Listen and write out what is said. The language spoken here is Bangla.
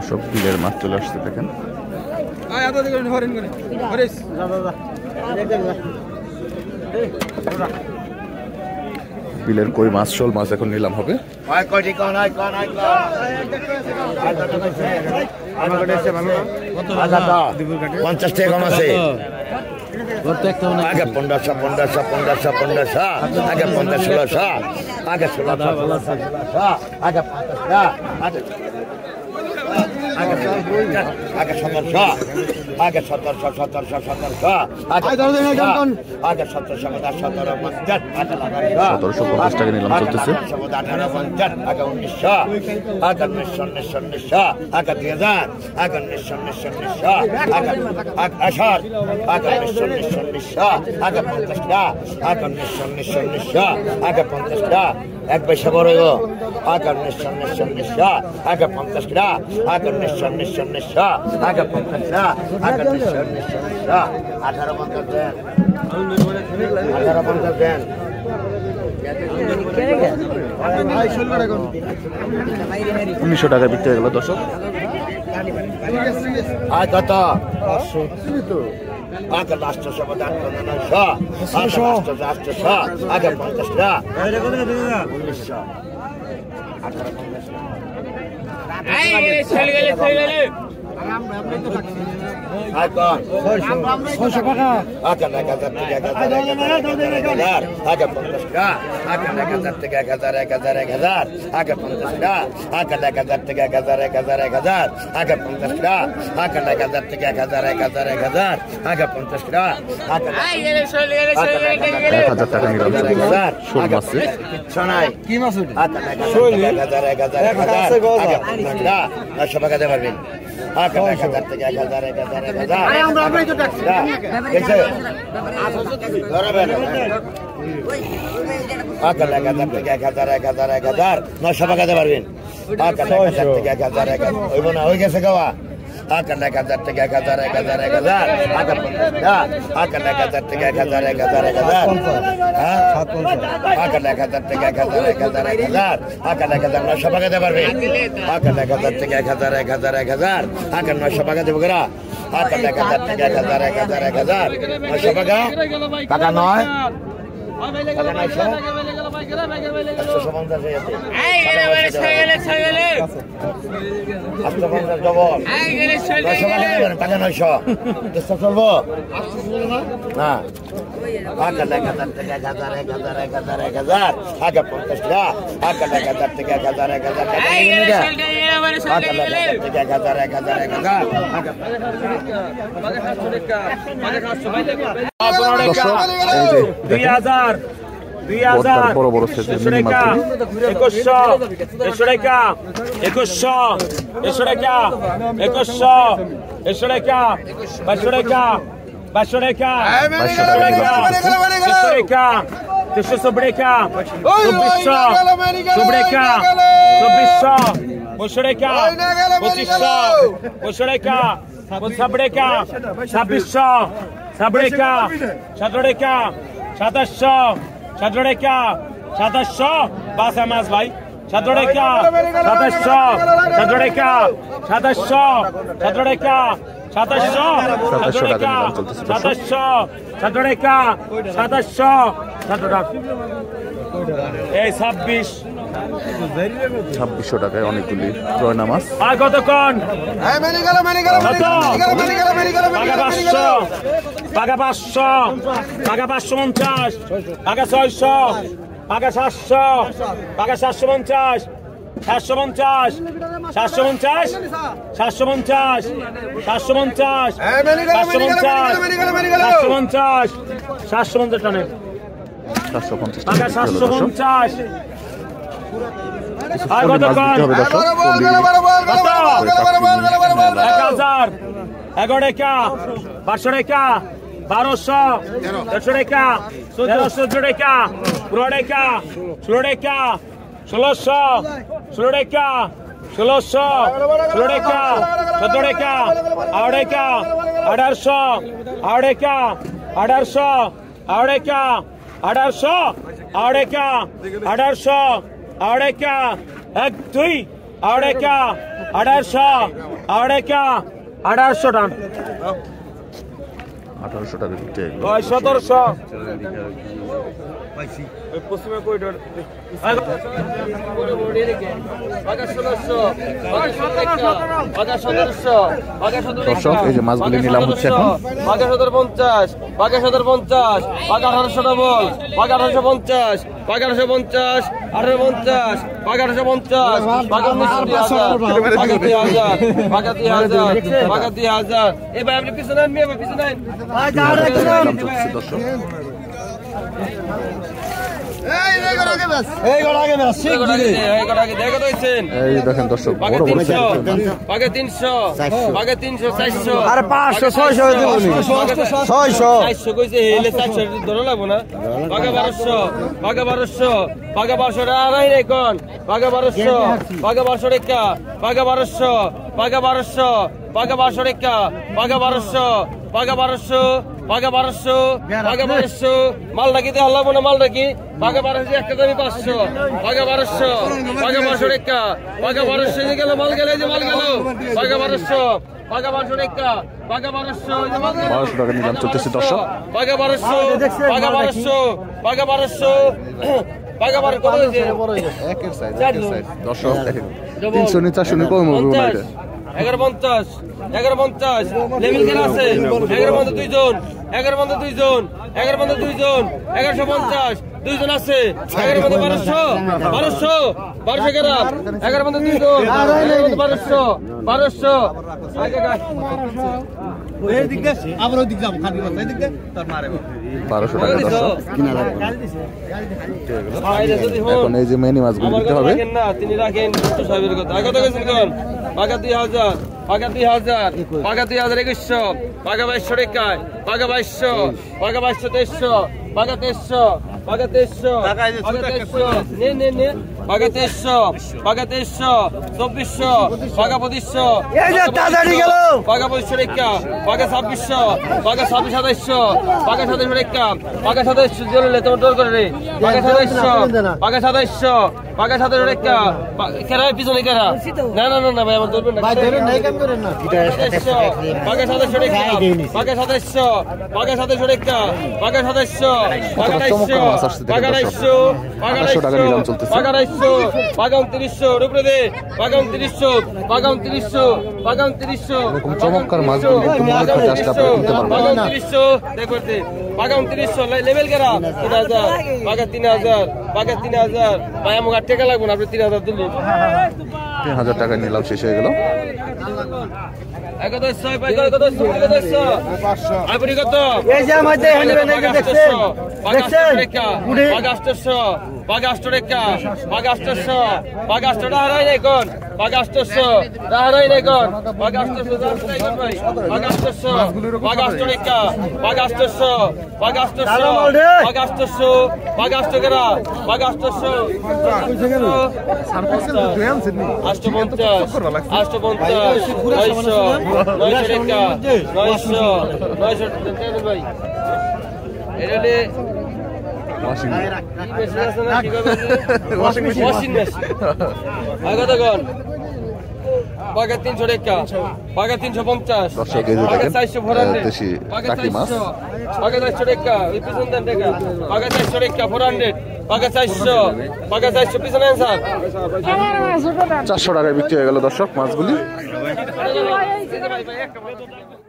দর্শক বিলের মাছ চলে আসছে দেখেন। বিলের কই মাছ, শোল মাছ এখন নিলাম হবে। 50 টাকা কম আছে। আগে 1500 1500 1500 1500 আগে 15 1600 আগে 1600 আগে 50 আগে 1700 আগে 1700 1700 1700 আগে 1750 টাকা নিলাম চলতেছে। 1850 আগে 1900 আগে 1900 আগে 2000 আগে 1900 আগে 18 আগে 1900 আগে 50 আগে 1900 আগে 50 এক পয়সা বড় আগে 1900 আগে 50 আগে 1900 আগে 50 আগে 1900 1850 দেন 1850 দেন 1900 টাকা বিক্রি হয়ে গেল দর্শক। আজ কত 500 আগে লাস্ট সব দান করে 900 800 আগে 50 টাকা 1900 পারবেন। হয়ে গেছে গাওয়া 1000 থেকে 1000 1000 1000 আগে 50 1000 থেকে 1000 1000 1000 হ্যাঁ 1000 থেকে 1000 1000 1000 900 টাকা দিতে পারবে 1000 থেকে 1000 1000 1000 900 টাকা দেবো গরা 1000 থেকে 1000 1000 1000 900 টাকা টাকা নয় টাকা 900 চলবো না 1000 থেকে 1000 1000 আগে 50 টাকা 1000 থেকে 1000 1000 টাকা 2000 বড় বড় সাইজের মিনি মাছ 2100 টাকা 2100 টাকা 2200 টাকা 2200 টাকা 2200 টাকা 300 sobre cá 2400 sobre cá 2400 sobre cá 2500 sobre cá sobre cá 2600 sobre cá 2700 passa mais vai 2700 এই 2600 টাকায় অনেকগুলি রয়না মাছ। আর কতক্ষণ পাকা 500 পাকা 550 পাকা 600 পাকা 700 পাকা 750 750 750 750 750 750 টানে 750 পাকা 750 আর কতক্ষণ 1000 11 টাকা 500 টাকা 1200 1300 টাকা 1300 টাকা 15 টাকা 16 টাকা 1600 16 টাকা 1600 16 টাকা 17 টাকা 18 টাকা 1800 18 টাকা 1800 18 টাকা 1800 18 টাকা 1800 18 টাকা 1 2 আড়াইকা 1800 আড়াইকা 1800 টান 1800 টাকা বিক্রি হয়ে গেল 1700 পশ্চিমে করিডোর দর্শক এই যে মাছগুলি নিলাম হচ্ছে এখন 1750 1750 1800 ডবল 1850 1850 1850 1850 2000 এবার আপনি পিছনে নিয়ে পিছনে দাম চলছে দর্শক এই দেখেন দর্শক বড় বড় বাগে 300 বাগে 300 400 আরে 500 600 400 কইছে হেলে 400 ধরে লাগবো না বাগে 1200 বাগে 1200 বাগে 1200 আড়াই রে কোন বাগে 1200 বাগে 1200 টাকা বাগে 1200 বাগে 1200 বাগে 1200 টাকা বাগে 1200 বাগে 1200 বাগে 1200 বাগে 1200 মাল রাখি দে হলাবো না মাল রাখি বাগে 1200 একটা দামি 500 বাগে 1200 বাগে 1200 টাকা বাগে 1200 গেল মাল গেল যে মাল গেল বাগে 1200 বাগে 1200 টাকা বাগে 1200 যে মাল গেল 1200 টাকা নিলাম চলতেছে দর্শক বাগে 1200 বাগে 1200 বাগে 1200 বাগে 12 কত হইছে একের সাইজ দর্শক দেখেন 300 নি 400 নি কম হবে না এটা 1150 1150 লেভেল কেন আছে 1150 দুইজন 1150 দুইজন 1150 দুইজন 1150 দুইজন আছে 1150 1200 1200 কেন 1150 দুইজন 1200 1200 আগে গা 1200 টাকা দর্শক এখন এই যে মেনি মাছগুলো দিতে হবে না তিনি রাখেন সাহেবের কথা আগে তো গেছেন কোন বাগা 2000 বাগা 2000 বাগা 2100 বাগা 2200 টাকায় বাগা 2200 বাগা 2200 বাগা 2300 বাগা 2300 বাগা 2300 নে বাগা 2300 বাগা 2300 2400 বাগা 2500 এই যে তাড়াতাড়ি গেল বাগা 2500 টাকা বাগা 2600 বাগা 2700 বাগা 2700 টাকা বাগা 2700 জললে তোমার দর করে রে বাগা 2700 বাগা 2700 বাগা 2700 টাকা কেরা পিছনে কেরা না না না ভাই আমার ধরবেন না ভাই ধরেন নাই কাম করেন না বাগা 2700 টাকা বাগা 2700 বাগা 2700 টাকা বাগা 2700 বাগা 200 বাগা 200 বাগা 800 টাকা নিলাম চলতেছে বাগা 200 বাগা 2900 উপরে দে বাগা 2900 বাগা 2900 বাগা 2900 এরকম চমৎকার মাছগুলো কিন্তু মনে করতে আসলে আপনারা কিনতে পারবেন বাগা 2900 দেখতে বাগা 2900 লেভেল কেরা 3000 বাগা 3000 বাগা 3000 ভাই আমাকে টাকা লাগবে না আপনি 3000 দিলেন 3000 টাকা নিলাম শেষ হয়ে গেল আপনি কত এই যে আমাদের হ্যান্ডবেন দেখছেন দেখছেন বাগা 800 বাগা 800 টাকা বাগা 800 বাগা 800 টাকা হারাই নাই কোন বাগা 800 হারাই নাই কোন বাগা 800 ভাই বাগা 800 বাগা 800 টাকা বাগা 800 বাগা 800 বাগা 800 বাগা 800 কেরা বাগা 800 ভাই এটা ওয়াশিং মেশিন আগে দেখুন বাগা 300 টাকা বাগা 350 দর্শক এই যে বাগা দেখেন 400 400 দেশি বাগা টাকি মাছ 400 বাগা 400 টাকা ওই পিছন দেন টাকা বাগা 400 টাকা 400 বাগা 400 বাগা 400 পিছনে স্যার 400 টাকায় বিক্রি হয়ে গেল দর্শক মাছগুলি ভাই ভাই